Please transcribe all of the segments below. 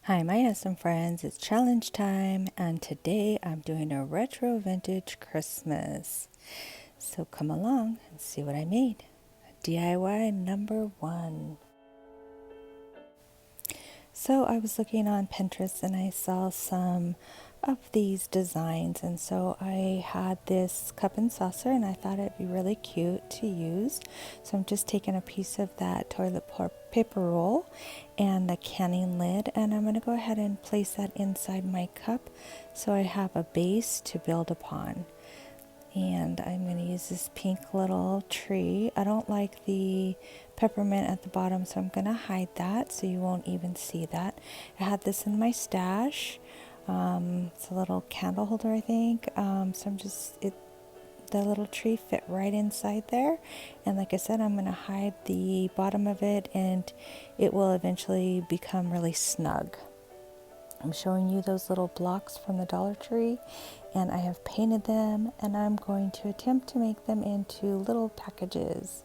Hi, my awesome friends. It's challenge time, and today I'm doing a retro vintage Christmas. So come along and see what I made. DIY number one. So I was looking on Pinterest and I saw some of these designs, and so I had this cup and saucer and I thought it'd be really cute to use. So I'm just taking a piece of that toilet paper roll and the canning lid, and I'm going to go ahead and place that inside my cup so I have a base to build upon. And I'm going to use this pink little tree. I don't like the peppermint at the bottom, so I'm going to hide that so you won't even see that. I had this in my stash. It's a little candle holder, I think. So I'm just, the little tree fit right inside there. And like I said, I'm going to hide the bottom of it and it will eventually become really snug. I'm showing you those little blocks from the Dollar Tree, and I have painted them, and I'm going to attempt to make them into little packages.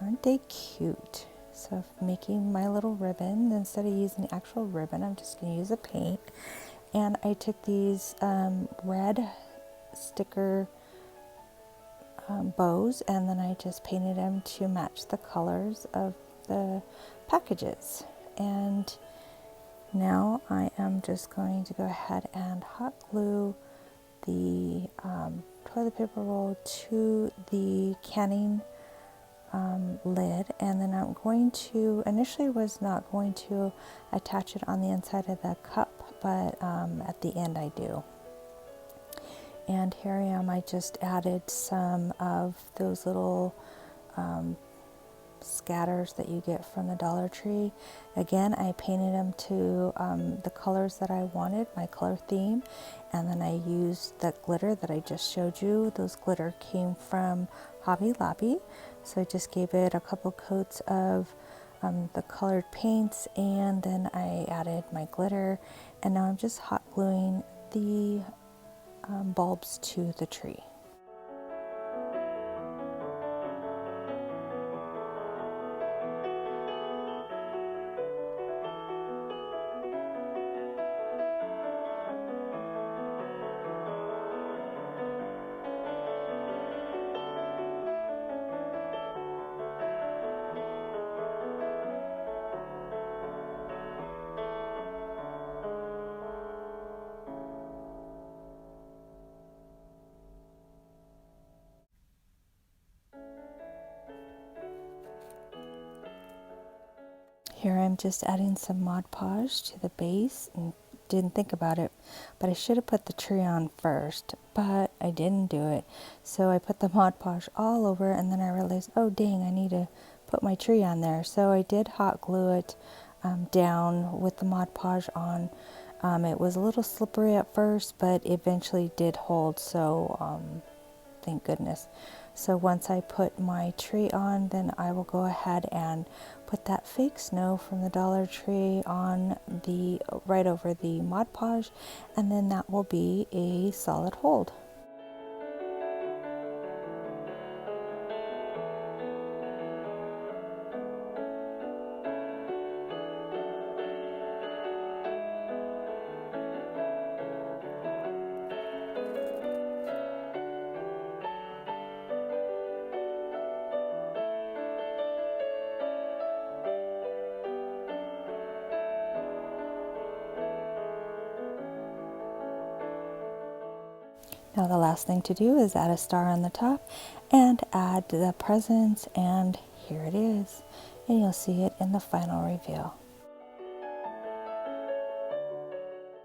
Aren't they cute? So I'm making my little ribbon. Instead of using the actual ribbon, I'm just going to use a paint. And I took these red sticker bows, and then I just painted them to match the colors of the packages. And now I am just going to go ahead and hot glue the toilet paper roll to the canning lid, and then I'm going to, initially was not going to attach it on the inside of the cup, but at the end I do. And here I am, I just added some of those little scatters that you get from the Dollar Tree. Again, I painted them to the colors that I wanted, my color theme, and then I used that glitter that I just showed you. Those glitter came from Hobby Lobby, so I just gave it a couple coats of the colored paints, and then I added my glitter, and now I'm just hot gluing the bulbs to the tree. Here I'm just adding some Mod Podge to the base, and didn't think about it, but I should have put the tree on first, but I didn't do it. So I put the Mod Podge all over, and then I realized, oh dang, I need to put my tree on there. So I did hot glue it down with the Mod Podge on. It was a little slippery at first, but eventually did hold, so thank goodness. So once I put my tree on, then I will go ahead and put that fake snow from the Dollar Tree on the right over the Mod Podge, and then that will be a solid hold. Now the last thing to do is add a star on the top and add the presents, and here it is. And you'll see it in the final reveal.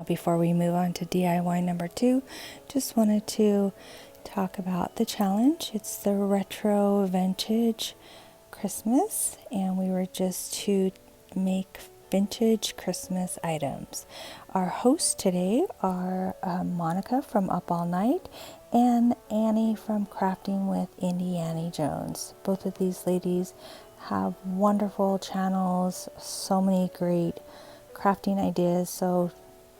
Before we move on to DIY number two, just wanted to talk about the challenge. It's the retro vintage Christmas, and we were just to make vintage Christmas items. Our hosts today are Monica from Up All Night and Annie from Crafting with Annie Jones. Both of these ladies have wonderful channels, so many great crafting ideas, so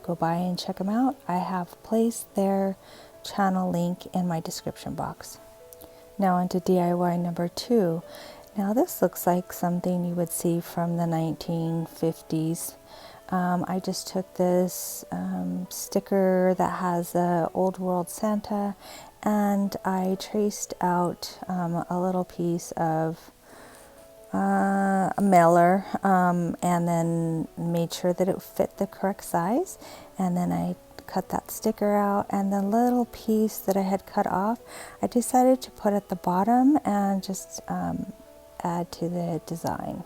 go by and check them out. I have placed their channel link in my description box. Now onto DIY number two. Now this looks like something you would see from the 1950s. I just took this sticker that has the Old World Santa, and I traced out a little piece of a mailer, and then made sure that it fit the correct size, and then I cut that sticker out, and the little piece that I had cut off I decided to put at the bottom and just add to the design.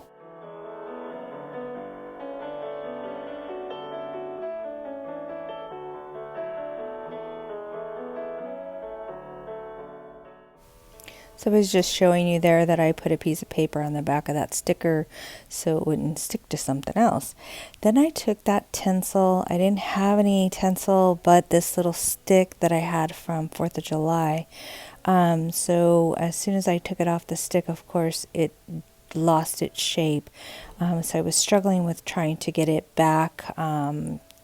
So I was just showing you there that I put a piece of paper on the back of that sticker so it wouldn't stick to something else. Then I took that tinsel. I didn't have any tinsel but this little stick that I had from 4th of July. So as soon as I took it off the stick, of course, it lost its shape. So I was struggling with trying to get it back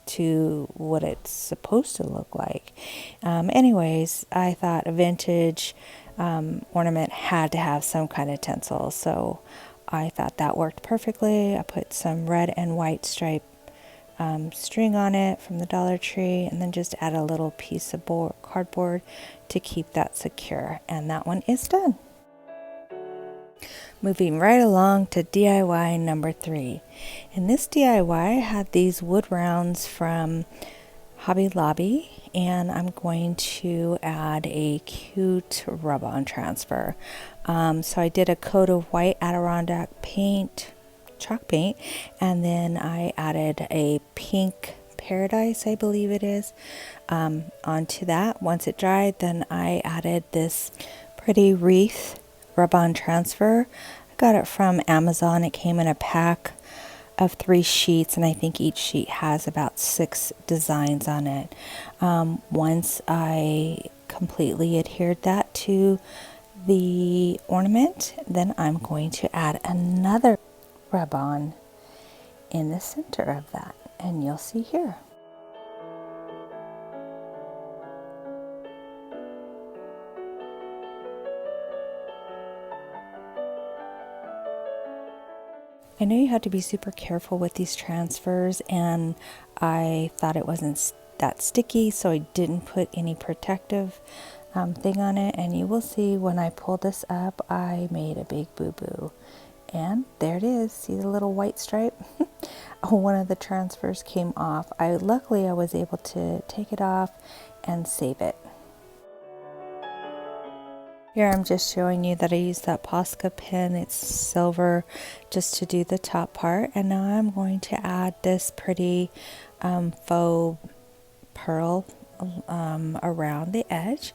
to what it's supposed to look like. Anyways, I thought a vintage ornament had to have some kind of tinsel, so I thought that worked perfectly. I put some red and white stripe string on it from the Dollar Tree, and then just add a little piece of cardboard to keep that secure, and that one is done. Moving right along to DIY number 3. In this DIY, I had these wood rounds from Hobby Lobby, and I'm going to add a cute rub-on transfer. So I did a coat of white Adirondack paint, chalk paint, and then I added a pink paradise, I believe it is, onto that. Once it dried, then I added this pretty wreath rub-on transfer. I got it from Amazon. It came in a pack of 3 sheets, and I think each sheet has about 6 designs on it. Once I completely adhered that to the ornament, then I'm going to add another rub-on in the center of that, and you'll see here. I know you have to be super careful with these transfers, and I thought it wasn't that sticky, so I didn't put any protective thing on it, and you will see when I pull this up, I made a big boo-boo. And there it is. See the little white stripe? One of the transfers came off. Luckily I was able to take it off and save it. Here I'm just showing you that I used that Posca pen. It's silver, just to do the top part. And now I'm going to add this pretty faux pearl around the edge.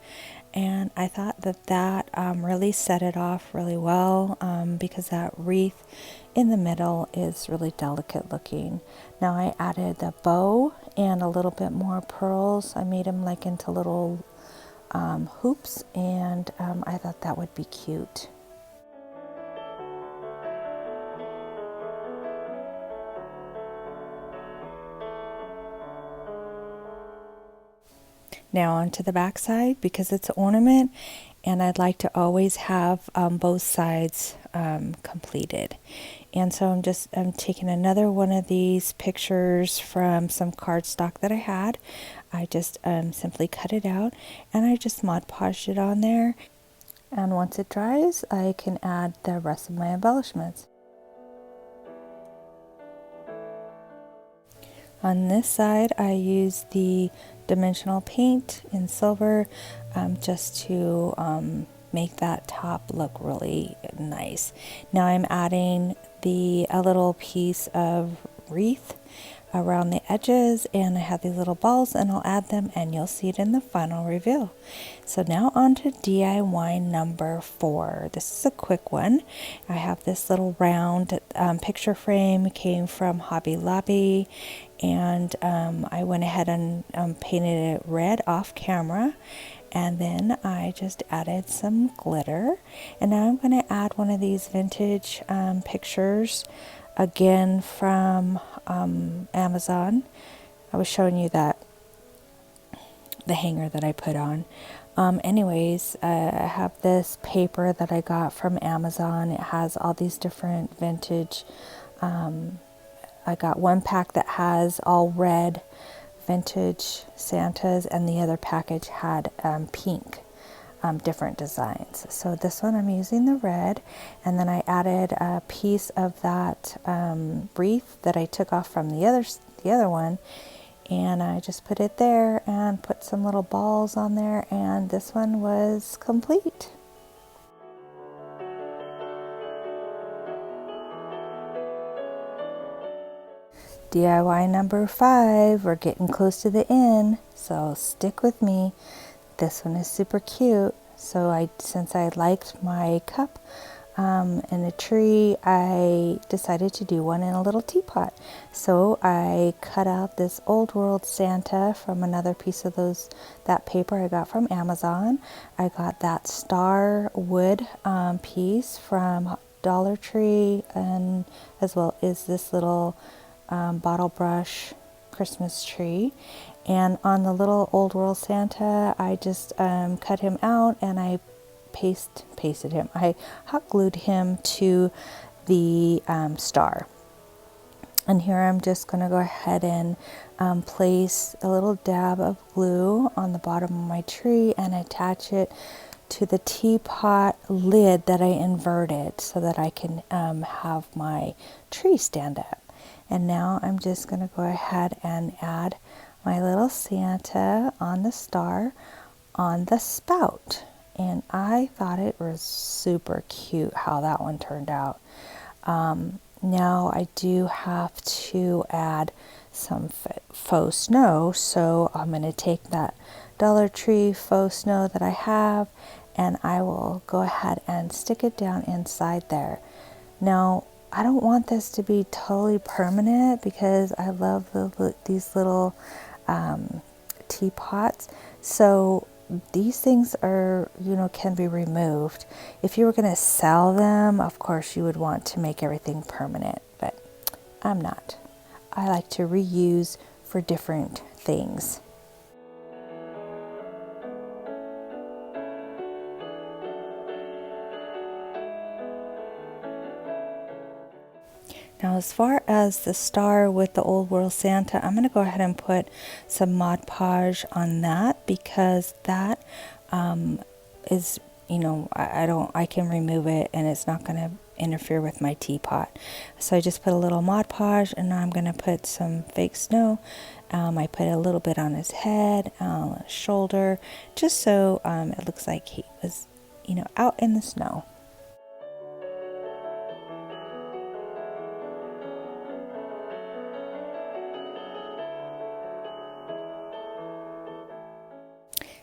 And I thought that really set it off really well, because that wreath in the middle is really delicate looking. Now I added the bow and a little bit more pearls. I made them like into little hoops, and I thought that would be cute. Now onto the back side, because it's an ornament and I'd like to always have both sides completed. And so I'm taking another one of these pictures from some cardstock that I had. I just simply cut it out, and I just Mod Podged it on there. And once it dries, I can add the rest of my embellishments. On this side, I used the dimensional paint in silver, just to make that top look really nice. Now I'm adding a little piece of wreath around the edges, and I have these little balls, and I'll add them, and you'll see it in the final reveal. So now on to DIY number 4. This is a quick one. I have this little round picture frame. It came from Hobby Lobby, and I went ahead and painted it red off camera, and then I just added some glitter. And now I'm going to add one of these vintage pictures, again from Amazon. I was showing you the hanger that I put on. Anyways, I have this paper that I got from Amazon. It has all these different vintage I got one pack that has all red vintage Santas, and the other package had pink different designs. So this one I'm using the red, and then I added a piece of that wreath that I took off from the other one, and I just put it there and put some little balls on there, and this one was complete. DIY number 5. We're getting close to the end, so stick with me. This one is super cute. So since I liked my cup in a tree, I decided to do one in a little teapot. So I cut out this old world Santa from another piece of that paper I got from Amazon. I got that star wood piece from Dollar Tree, and as well as this little bottle brush Christmas tree. And on the little old world Santa, I just cut him out, and I pasted him. I hot glued him to the star. And here I'm just going to go ahead and place a little dab of glue on the bottom of my tree and attach it to the teapot lid that I inverted so that I can have my tree stand up. And now I'm just going to go ahead and add my little Santa on the star on the spout. And I thought it was super cute how that one turned out. Now I do have to add some faux snow, so I'm going to take that Dollar Tree faux snow that I have, and I will go ahead and stick it down inside there. Now, I don't want this to be totally permanent because I love these little teapots. So these things are, can be removed. If you were going to sell them, of course you would want to make everything permanent, but I'm not. I like to reuse for different things. Now, as far as the star with the old world Santa, I'm going to go ahead and put some Mod Podge on that because that is, I can remove it and it's not going to interfere with my teapot. So I just put a little Mod Podge, and now I'm going to put some fake snow. I put a little bit on his head, shoulder, just so it looks like he was, out in the snow.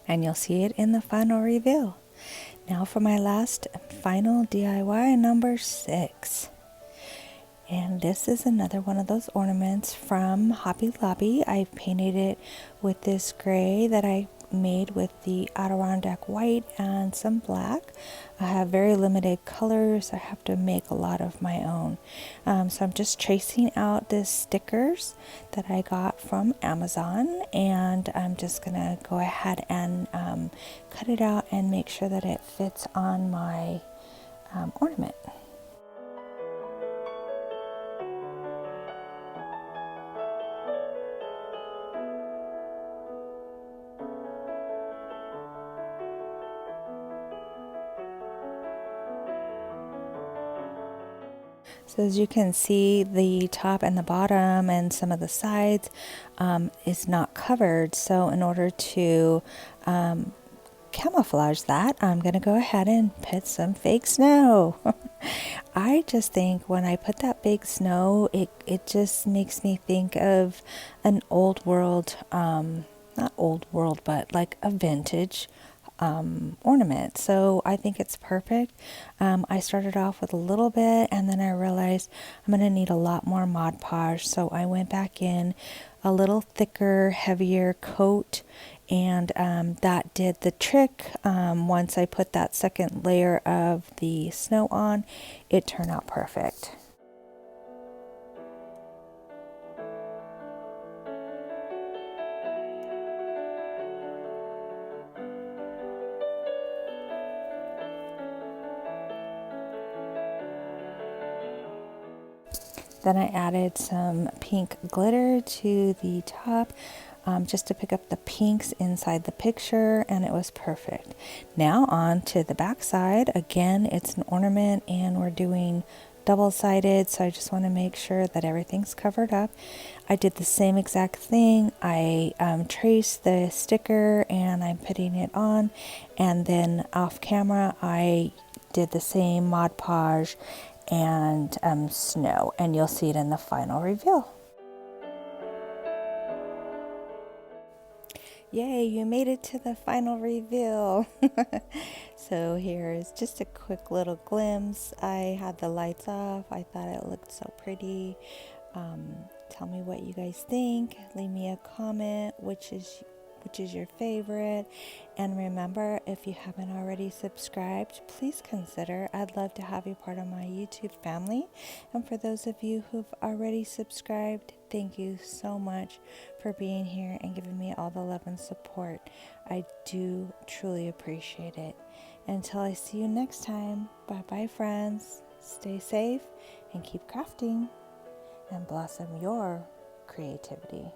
And you'll see it in the final reveal. Now for my last final DIY, number 6. And this is another one of those ornaments from Hobby Lobby. I painted it with this gray that I made with the Adirondack white and some black. I have very limited colors. I have to make a lot of my own. So I'm just tracing out the stickers that I got from Amazon, and I'm just gonna go ahead and cut it out and make sure that it fits on my ornament. So as you can see, the top and the bottom and some of the sides is not covered. So in order to camouflage that, I'm going to go ahead and put some fake snow. I just think when I put that fake snow, it just makes me think of an old world, not old world, but like a vintage ornament. So I think it's perfect. I started off with a little bit, and then I realized I'm going to need a lot more Mod Podge, so I went back in a little thicker, heavier coat, and that did the trick. Once I put that second layer of the snow on, it turned out perfect. Then I added some pink glitter to the top, just to pick up the pinks inside the picture, and it was perfect. Now on to the back side. Again, it's an ornament and we're doing double-sided, so I just want to make sure that everything's covered up. I did the same exact thing. I traced the sticker and I'm putting it on, and then off camera I did the same Mod Podge and snow, and you'll see it in the final reveal. Yay, you made it to the final reveal. So here's just a quick little glimpse. I had the lights off. I thought it looked so pretty. Tell me what you guys think. Leave me a comment, which is your favorite. And remember, if you haven't already subscribed, please consider. I'd love to have you part of my YouTube family. And for those of you who've already subscribed, thank you so much for being here and giving me all the love and support. I do truly appreciate it. Until I see you next time, bye-bye friends. Stay safe and keep crafting and blossom your creativity.